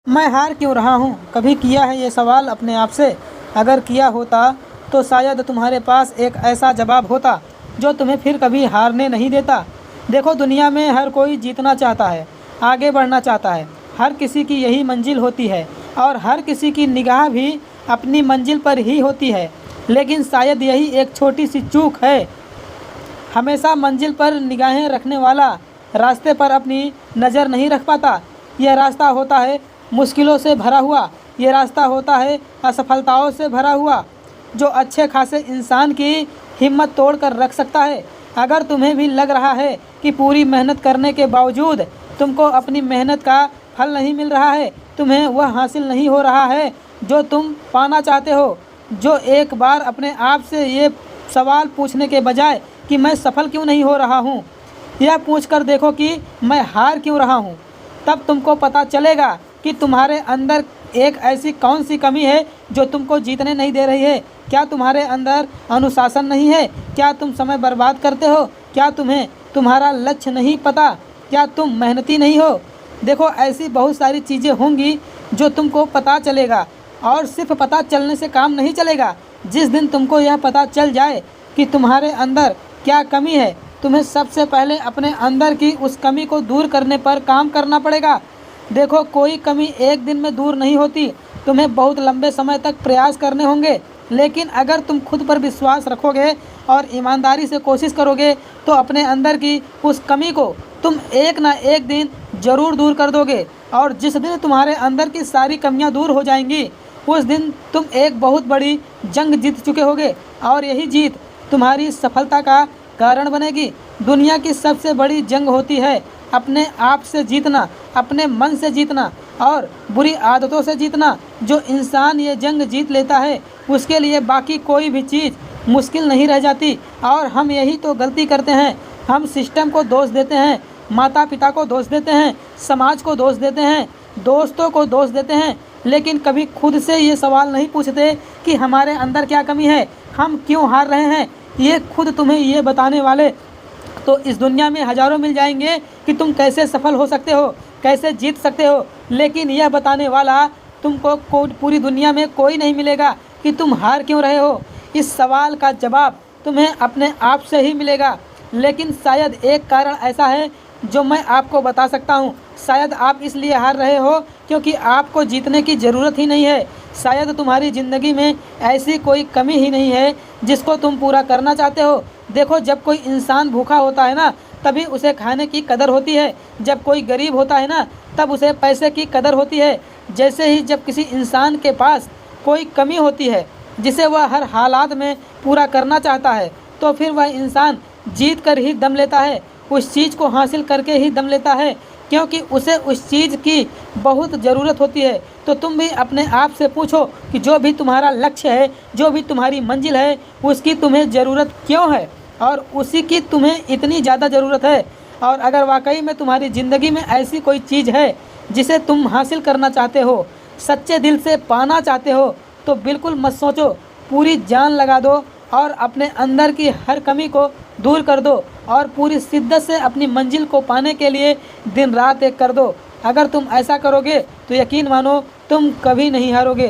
मैं हार क्यों रहा हूँ? कभी किया है ये सवाल अपने आप से? अगर किया होता तो शायद तुम्हारे पास एक ऐसा जवाब होता जो तुम्हें फिर कभी हारने नहीं देता। देखो, दुनिया में हर कोई जीतना चाहता है, आगे बढ़ना चाहता है। हर किसी की यही मंजिल होती है और हर किसी की निगाह भी अपनी मंजिल पर ही होती है। लेकिन शायद यही एक छोटी सी चूक है। हमेशा मंजिल पर निगाहें रखने वाला रास्ते पर अपनी नज़र नहीं रख पाता। यह रास्ता होता है मुश्किलों से भरा हुआ, ये रास्ता होता है असफलताओं से भरा हुआ, जो अच्छे खासे इंसान की हिम्मत तोड़ कर रख सकता है। अगर तुम्हें भी लग रहा है कि पूरी मेहनत करने के बावजूद तुमको अपनी मेहनत का फल नहीं मिल रहा है, तुम्हें वह हासिल नहीं हो रहा है जो तुम पाना चाहते हो, जो एक बार अपने आप से ये सवाल पूछने के बजाय कि मैं सफल क्यों नहीं हो रहा हूँ, यह पूछकर देखो कि मैं हार क्यों रहा हूँ, तब तुमको पता चलेगा कि तुम्हारे अंदर एक ऐसी कौन सी कमी है जो तुमको जीतने नहीं दे रही है। क्या तुम्हारे अंदर अनुशासन नहीं है? क्या तुम समय बर्बाद करते हो? क्या तुम्हें तुम्हारा लक्ष्य नहीं पता? क्या तुम मेहनती नहीं हो? देखो, ऐसी बहुत सारी चीज़ें होंगी जो तुमको पता चलेगा, और सिर्फ पता चलने से काम नहीं चलेगा। जिस दिन तुमको यह पता चल जाए कि तुम्हारे अंदर क्या कमी है, तुम्हें सबसे पहले अपने अंदर की उस कमी को दूर करने पर काम करना पड़ेगा। देखो, कोई कमी एक दिन में दूर नहीं होती, तुम्हें बहुत लंबे समय तक प्रयास करने होंगे। लेकिन अगर तुम खुद पर विश्वास रखोगे और ईमानदारी से कोशिश करोगे तो अपने अंदर की उस कमी को तुम एक ना एक दिन ज़रूर दूर कर दोगे। और जिस दिन तुम्हारे अंदर की सारी कमियां दूर हो जाएंगी, उस दिन तुम एक बहुत बड़ी जंग जीत चुके होगे, और यही जीत तुम्हारी सफलता का कारण बनेगी। दुनिया की सबसे बड़ी जंग होती है अपने आप से जीतना, अपने मन से जीतना और बुरी आदतों से जीतना। जो इंसान ये जंग जीत लेता है, उसके लिए बाकी कोई भी चीज़ मुश्किल नहीं रह जाती। और हम यही तो गलती करते हैं। हम सिस्टम को दोष देते हैं, माता पिता को दोष देते हैं, समाज को दोष देते हैं, दोस्तों को दोष देते हैं, लेकिन कभी खुद से ये सवाल नहीं पूछते कि हमारे अंदर क्या कमी है, हम क्यों हार रहे हैं। ये खुद तुम्हें ये बताने वाले तो इस दुनिया में हज़ारों मिल जाएंगे कि तुम कैसे सफल हो सकते हो, कैसे जीत सकते हो, लेकिन यह बताने वाला तुमको पूरी दुनिया में कोई नहीं मिलेगा कि तुम हार क्यों रहे हो। इस सवाल का जवाब तुम्हें अपने आप से ही मिलेगा। लेकिन शायद एक कारण ऐसा है जो मैं आपको बता सकता हूँ। शायद आप इसलिए हार रहे हो क्योंकि आपको जीतने की ज़रूरत ही नहीं है। शायद तुम्हारी ज़िंदगी में ऐसी कोई कमी ही नहीं है जिसको तुम पूरा करना चाहते हो। देखो, जब कोई इंसान भूखा होता है ना, तभी उसे खाने की कदर होती है। जब कोई गरीब होता है ना, तब उसे पैसे की कदर होती है। जैसे ही जब किसी इंसान के पास कोई कमी होती है जिसे वह हर हालात में पूरा करना चाहता है, तो फिर वह इंसान जीत कर ही दम लेता है, उस चीज़ को हासिल करके ही दम लेता है, क्योंकि उसे उस चीज़ की बहुत ज़रूरत होती है। तो तुम भी अपने आप से पूछो कि जो भी तुम्हारा लक्ष्य है, जो भी तुम्हारी मंजिल है, उसकी तुम्हें ज़रूरत क्यों है और उसी की तुम्हें इतनी ज़्यादा ज़रूरत है। और अगर वाकई में तुम्हारी ज़िंदगी में ऐसी कोई चीज़ है जिसे तुम हासिल करना चाहते हो, सच्चे दिल से पाना चाहते हो, तो बिल्कुल मत सोचो, पूरी जान लगा दो और अपने अंदर की हर कमी को दूर कर दो और पूरी शिद्दत से अपनी मंजिल को पाने के लिए दिन रात एक कर दो। अगर तुम ऐसा करोगे तो यकीन मानो तुम कभी नहीं हारोगे।